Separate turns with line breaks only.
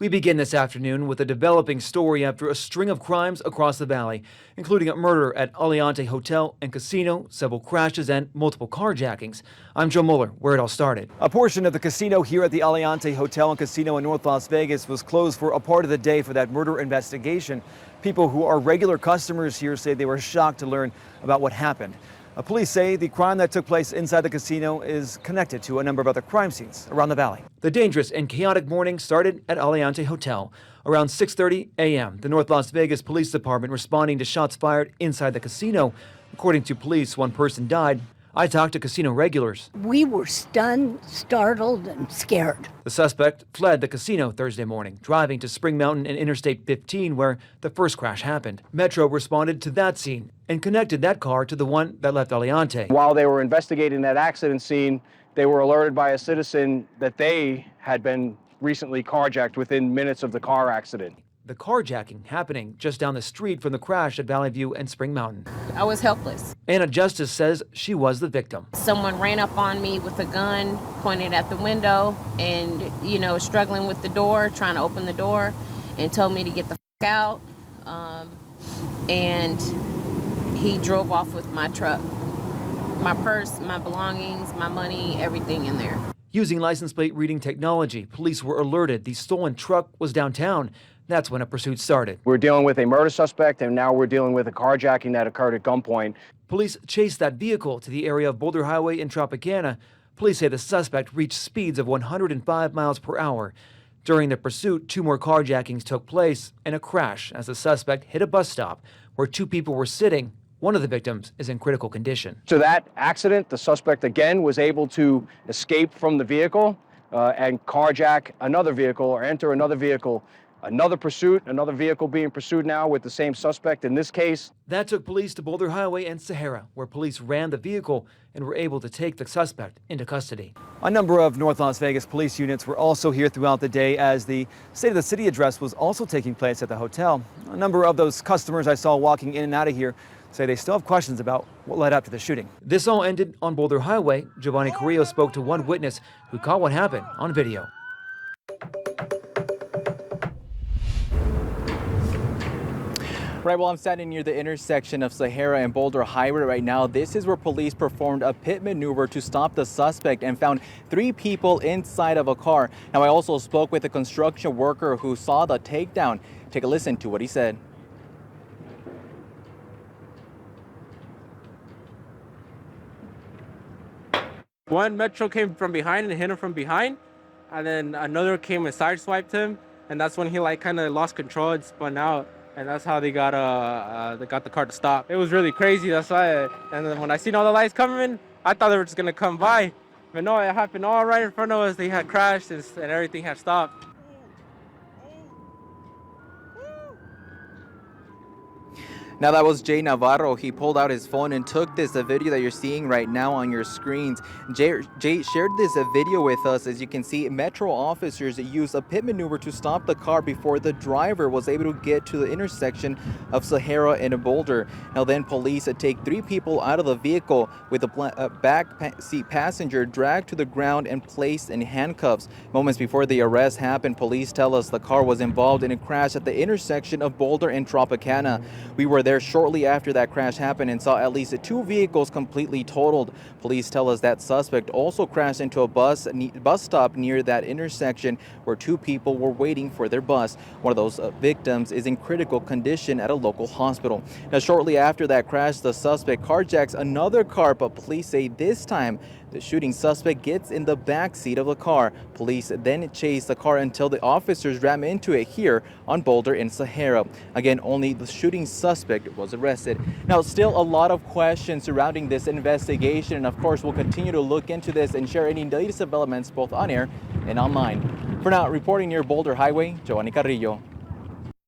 We begin this afternoon with a developing story after a string of crimes across the valley, including a murder at Aliante Hotel and Casino, several crashes, and multiple carjackings. I'm Joe Moeller, where it all started. A portion of the casino here at the Aliante Hotel and Casino in North Las Vegas was closed for a part of the day for that murder investigation. People who are regular customers here say they were shocked to learn about what happened. Police say the crime that took place inside the casino is connected to a number of other crime scenes around the valley. The dangerous and chaotic morning started at Aliante Hotel. Around 6:30 a.m., the North Las Vegas Police Department responding to shots fired inside the casino. According to police, one person died. I talked to casino regulars.
We were stunned, startled, and scared.
The suspect fled the casino Thursday morning, driving to Spring Mountain and Interstate 15, where the first crash happened. Metro responded to that scene and connected that car to the one that left Aliante.
While they were investigating that accident scene, they were alerted by a citizen that they had been recently carjacked within minutes of the car accident.
The carjacking happening just down the street from the crash at Valley View and Spring Mountain.
I was helpless.
Anna Justice says she was the victim.
Someone ran up on me with a gun, pointed at the window, and, struggling with the door, trying to open the door, and told me to get the f*** out. And he drove off with my truck. My purse, my belongings, my money, everything in there.
Using license plate reading technology, police were alerted the stolen truck was downtown. That's when a pursuit started.
We're dealing with a murder suspect, and now we're dealing with a carjacking that occurred at gunpoint.
Police chased that vehicle to the area of Boulder Highway in Tropicana. Police say the suspect reached speeds of 105 miles per hour. During the pursuit, 2 more carjackings took place and a crash as the suspect hit a bus stop where 2 people were sitting. One of the victims is in critical condition.
So that accident, the suspect again was able to escape from the vehicle and carjack another vehicle or enter another vehicle. Another pursuit, another vehicle being pursued now with the same suspect in this case.
That took police to Boulder Highway and Sahara, where police ran the vehicle and were able to take the suspect into custody. A number of North Las Vegas police units were also here throughout the day as the State of the City address was also taking place at the hotel. A number of those customers I saw walking in and out of here say they still have questions about what led up to the shooting. This all ended on Boulder Highway. Jhovani Carrillo spoke to one witness who caught what happened on video.
Right, well, I'm standing near the intersection of Sahara and Boulder Highway right now. This is where police performed a pit maneuver to stop the suspect and found 3 people inside of a car. Now, I also spoke with a construction worker who saw the takedown. Take a listen to what he said.
One Metro came from behind and hit him from behind, and then another came and sideswiped him, and that's when he kind of lost control and spun out. And that's how they got the car to stop. It was really crazy, that's why. And then when I seen all the lights coming, I thought they were just gonna come by. But no, it happened all right in front of us. They had crashed and everything had stopped.
Now, that was Jay Navarro. He pulled out his phone and took this video that you're seeing right now on your screens. Jay shared this video with us. As you can see, Metro officers used a pit maneuver to stop the car before the driver was able to get to the intersection of Sahara and Boulder. Now then, police take 3 people out of the vehicle with a back seat passenger dragged to the ground and placed in handcuffs. Moments before the arrest happened, police tell us the car was involved in a crash at the intersection of Boulder and Tropicana. We were there shortly after that crash happened and saw at least 2 vehicles completely totaled. Police tell us that suspect also crashed into a bus stop near that intersection where 2 people were waiting for their bus. One of those victims is in critical condition at a local hospital. Now, shortly after that crash, the suspect carjacks another car, but police say this time the shooting suspect gets in the back seat of the car. Police then chase the car until the officers ram into it here on Boulder and Sahara. Again, only the shooting suspect was arrested. Now, still a lot of questions surrounding this investigation, and of course, we'll continue to look into this and share any latest developments both on air and online. For now, reporting near Boulder Highway, Jhovani Carrillo.